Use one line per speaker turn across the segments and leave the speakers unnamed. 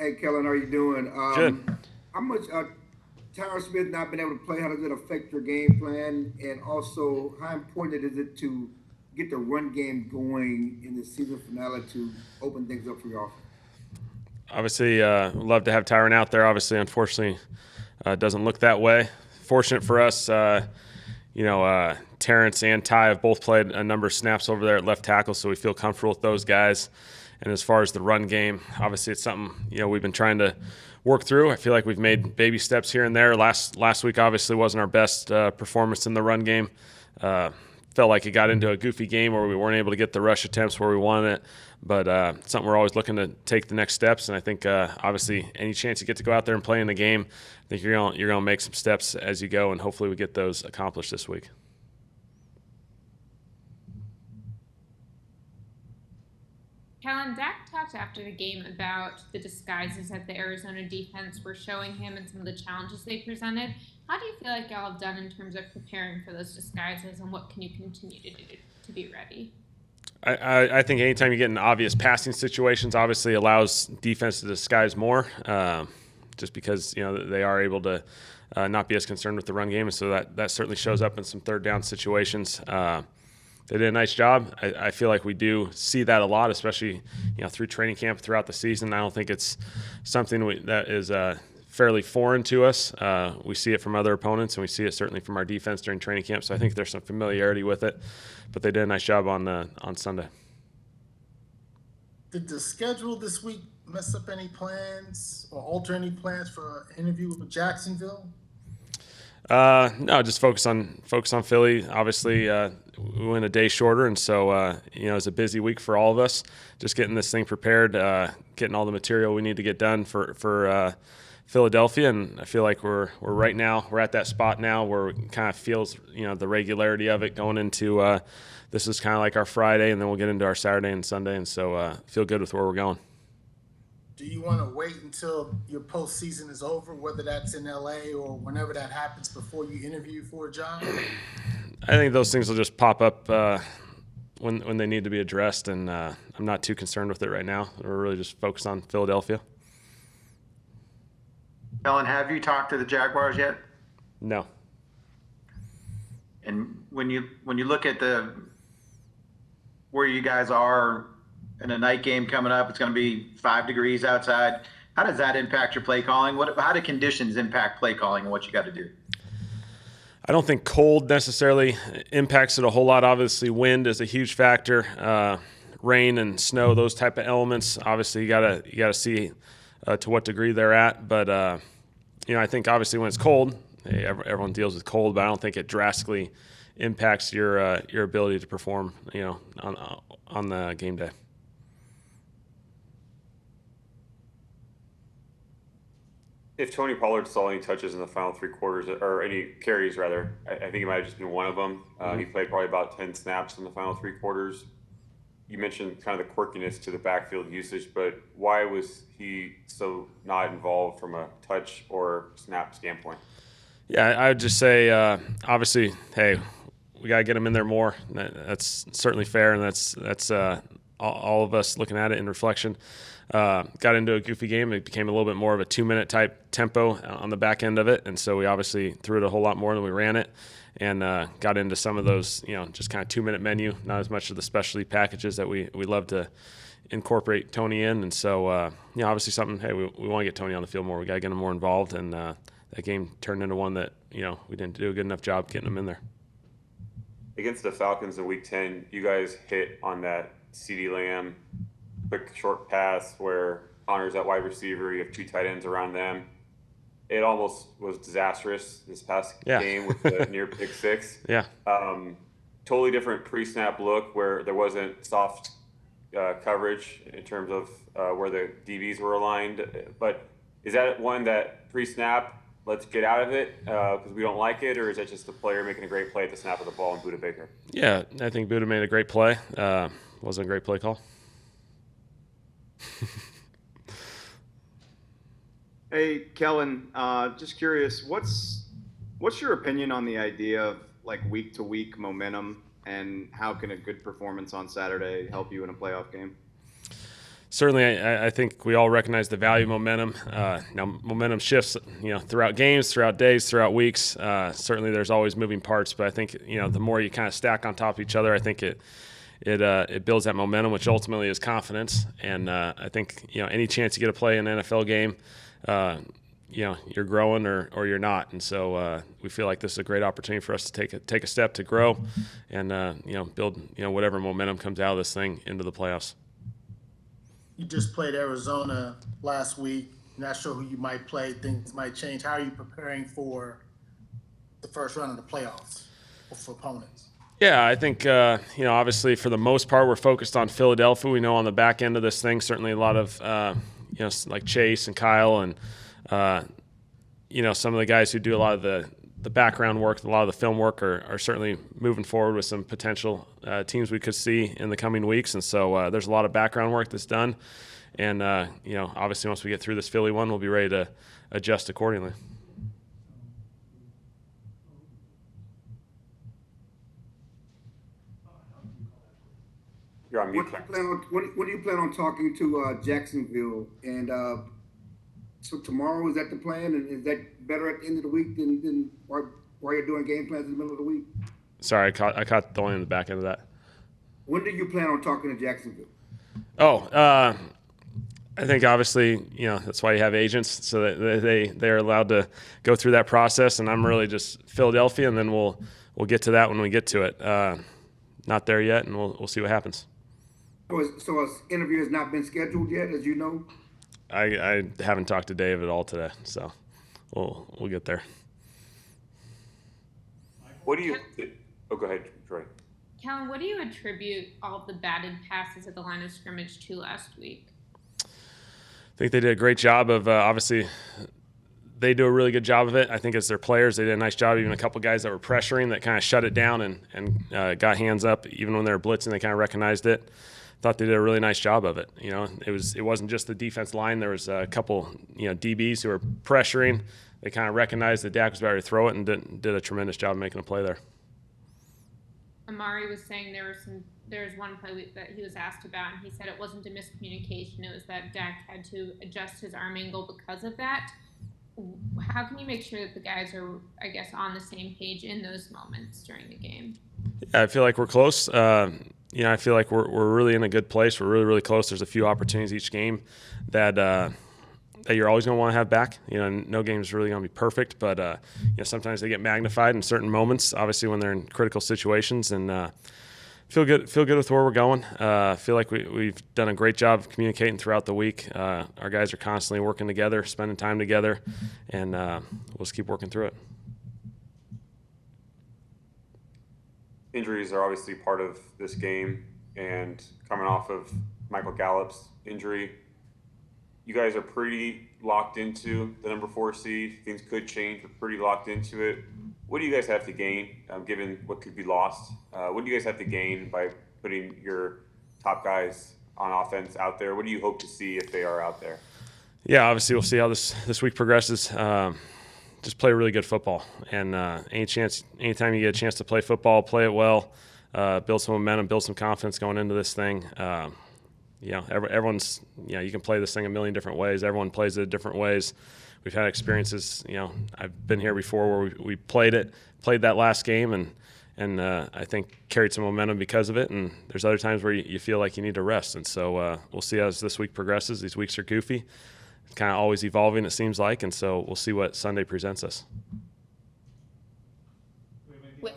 Hey, Kellen, how you doing?
Good.
How much Tyron Smith not being able to play? How does it affect your game plan? And also, how important is it to get the run game going in the season finale to open things up for your offense?
Obviously, love to have Tyron out there. Obviously, unfortunately, doesn't look that way. Fortunate for us, Terrence and Ty have both played a number of snaps over there at left tackle, so we feel comfortable with those guys. And as far as the run game, obviously it's something we've been trying to work through. I feel like we've made baby steps here and there. Last week obviously wasn't our best performance in the run game. Felt like it got into a goofy game where we weren't able to get the rush attempts where we wanted it. But something we're always looking to take the next steps. And I think obviously any chance you get to go out there and play in the game, I think you're gonna make some steps as you go, and hopefully we get those accomplished this week.
Kellen, Dak talked after the game about the disguises that the Arizona defense were showing him and some of the challenges they presented. How do you feel like y'all have done in terms of preparing for those disguises, and what can you continue to do to be ready?
I think anytime you get in obvious passing situations, obviously allows defense to disguise more, just because they are able to not be as concerned with the run game, and so that certainly shows up in some third down situations. They did a nice job. I feel like we do see that a lot, especially through training camp throughout the season. I don't think it's something that is fairly foreign to us. We see it from other opponents, and we see it certainly from our defense during training camp. So I think there's some familiarity with it. But they did a nice job on Sunday.
Did the schedule this week mess up any plans or alter any plans for an interview with Jacksonville?
No, just focus on Philly. Obviously, we went a day shorter, and so it's a busy week for all of us. Just getting this thing prepared, getting all the material we need to get done for Philadelphia, and I feel like we're at that spot now where it kind of feels the regularity of it going into this is kind of like our Friday, and then we'll get into our Saturday and Sunday, and so feel good with where we're going.
Do you want to wait until your postseason is over, whether that's in LA or whenever that happens, before you interview for a job?
I think those things will just pop up when they need to be addressed, and I'm not too concerned with it right now. We're really just focused on Philadelphia.
Ellen, have you talked to the Jaguars yet?
No.
And when you look at where you guys are in a night game coming up, it's going to be 5 degrees outside. How does that impact your play calling? How do conditions impact play calling and what you got to do?
I don't think cold necessarily impacts it a whole lot. Obviously, wind is a huge factor. Rain and snow, those type of elements. Obviously, you gotta see to what degree they're at. But I think obviously when it's cold, everyone deals with cold. But I don't think it drastically impacts your ability to perform. On the game day.
If Tony Pollard saw any touches in the final three quarters, or any carries rather, I think it might have just been one of them. He played probably about 10 snaps in the final three quarters. You mentioned kind of the quirkiness to the backfield usage, but why was he so not involved from a touch or snap standpoint?
Yeah, I would just say, obviously, hey, we got to get him in there more. That's certainly fair, and that's all of us looking at it in reflection. Got into a goofy game. It became a little bit more of a 2-minute type tempo on the back end of it, and so we obviously threw it a whole lot more than we ran it, and got into some of those, just kind of 2-minute menu, not as much of the specialty packages that we love to incorporate Tony in, and so obviously something. Hey, we want to get Tony on the field more. We got to get him more involved, and that game turned into one that we didn't do a good enough job getting him in there.
Against the Falcons in Week 10, you guys hit on that CeeDee Lamb quick short pass where Connor's at wide receiver. You have two tight ends around them. It almost was disastrous this past game with the near pick six.
Yeah.
Totally different pre-snap look where there wasn't soft coverage in terms of where the DBs were aligned. But is that one that pre-snap, let's get out of it because we don't like it, or is that just the player making a great play at the snap of the ball and Budda Baker?
Yeah, I think Budda made a great play. Wasn't a great play call.
Hey, Kellen, just curious, what's your opinion on the idea of like week-to-week momentum, and how can a good performance on Saturday help you in a playoff game?
certainly I think we all recognize the value of momentum. Now momentum shifts, throughout games, throughout days, throughout weeks. Certainly there's always moving parts, but I think, the more you kind of stack on top of each other, I think it builds that momentum, which ultimately is confidence. And I think, any chance you get to play an NFL game, you're growing or you're not. And so we feel like this is a great opportunity for us to take a step to grow and, build, whatever momentum comes out of this thing into the playoffs.
You just played Arizona last week. Not sure who you might play. Things might change. How are you preparing for the first round of the playoffs for opponents?
Yeah, I think, obviously for the most part, we're focused on Philadelphia. We know on the back end of this thing, certainly a lot of, like Chase and Kyle and, some of the guys who do a lot of the background work, a lot of the film work are certainly moving forward with some potential teams we could see in the coming weeks. And so there's a lot of background work that's done. And, obviously once we get through this Philly one, we'll be ready to adjust accordingly.
You're on mute.
What do you plan on talking to Jacksonville? And so tomorrow, is that the plan? And is that better at the end of the week than while you're doing game plans in the middle of the week?
Sorry, I caught the one in the back end of that.
When do you plan on talking to Jacksonville?
I think obviously, that's why you have agents, so that they're allowed to go through that process. And I'm really just Philadelphia, and then we'll get to that when we get to it. Not there yet, and we'll see what happens.
So an interview has not been scheduled yet, as you know?
I haven't talked to Dave at all today, so we'll get there.
What do you? Oh, go ahead, Troy.
Kellen, what do you attribute all of the batted passes at the line of scrimmage to last week?
I think they did a great job of obviously they do a really good job of it. I think it's their players. They did a nice job. Even a couple guys that were pressuring that kind of shut it down and got hands up. Even when they were blitzing, they kind of recognized it. Thought they did a really nice job of it. It wasn't just the defense line. There was a couple DBs who were pressuring. They kind of recognized that Dak was about to throw it and did a tremendous job of making a play there.
Amari was saying there was one play that he was asked about, and he said it wasn't a miscommunication. It was that Dak had to adjust his arm angle because of that. How can you make sure that the guys are, I guess, on the same page in those moments during the game?
Yeah, I feel like we're close. I feel like we're really in a good place. We're really, really close. There's a few opportunities each game that you're always going to want to have back. No game is really going to be perfect, but sometimes they get magnified in certain moments. Obviously, when they're in critical situations, and feel good with where we're going. Feel like we've done a great job of communicating throughout the week. Our guys are constantly working together, spending time together, and we'll just keep working through it.
Injuries are obviously part of this game, and coming off of Michael Gallup's injury, you guys are pretty locked into the number 4 seed. Things could change, but pretty locked into it. What do you guys have to gain, given what could be lost? What do you guys have to gain by putting your top guys on offense out there? What do you hope to see if they are out there?
Yeah, obviously we'll see how this week progresses. Just play really good football, and anytime you get a chance to play football, play it well, build some momentum, build some confidence going into this thing. Everyone's you can play this thing a million different ways. Everyone plays it different ways. We've had experiences. I've been here before where we played that last game, and I think carried some momentum because of it. And there's other times where you feel like you need to rest. And so we'll see as this week progresses. These weeks are goofy. Kind of always evolving, it seems like, and so we'll see what Sunday presents us.
With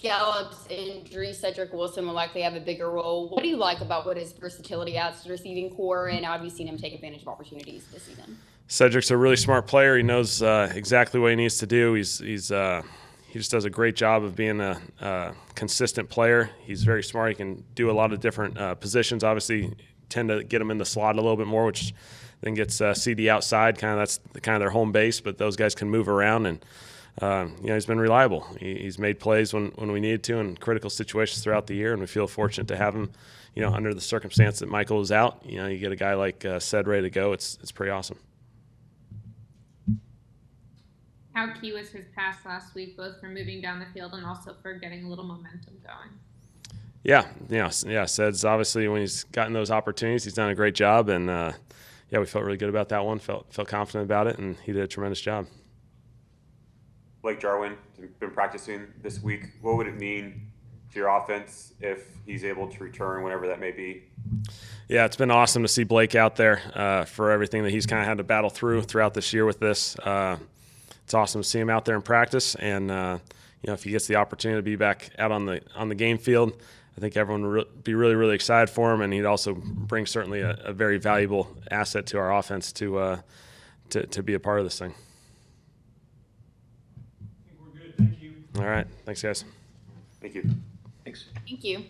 Gallup's injury, Cedric Wilson will likely have a bigger role. What do you like about what his versatility adds to the receiving core, and how have you seen him take advantage of opportunities this season?
Cedric's a really smart player. He knows exactly what he needs to do. He just does a great job of being a consistent player. He's very smart. He can do a lot of different positions. Obviously, tend to get him in the slot a little bit more, which then gets CD outside. That's their home base, but those guys can move around, and he's been reliable. He's made plays when we needed to in critical situations throughout the year, and we feel fortunate to have him. Under the circumstance that Michael is out, you get a guy like Ced ready to go. It's pretty awesome.
How key was his pass last week, both for moving down the field and also for getting a little momentum going?
Yeah, Ced's obviously, when he's gotten those opportunities, he's done a great job, and we felt really good about that one. Felt confident about it, and he did a tremendous job.
Blake Jarwin has been practicing this week. What would it mean to your offense if he's able to return, whenever that may be?
Yeah, it's been awesome to see Blake out there for everything that he's kind of had to battle throughout this year with this. It's awesome to see him out there in practice, and if he gets the opportunity to be back out on the game field, I think everyone would be really, really excited for him, and he'd also bring certainly a very valuable asset to our offense to be a part of this thing.
I think we're good. Thank you.
All right. Thanks, guys.
Thank you.
Thanks.
Thank you.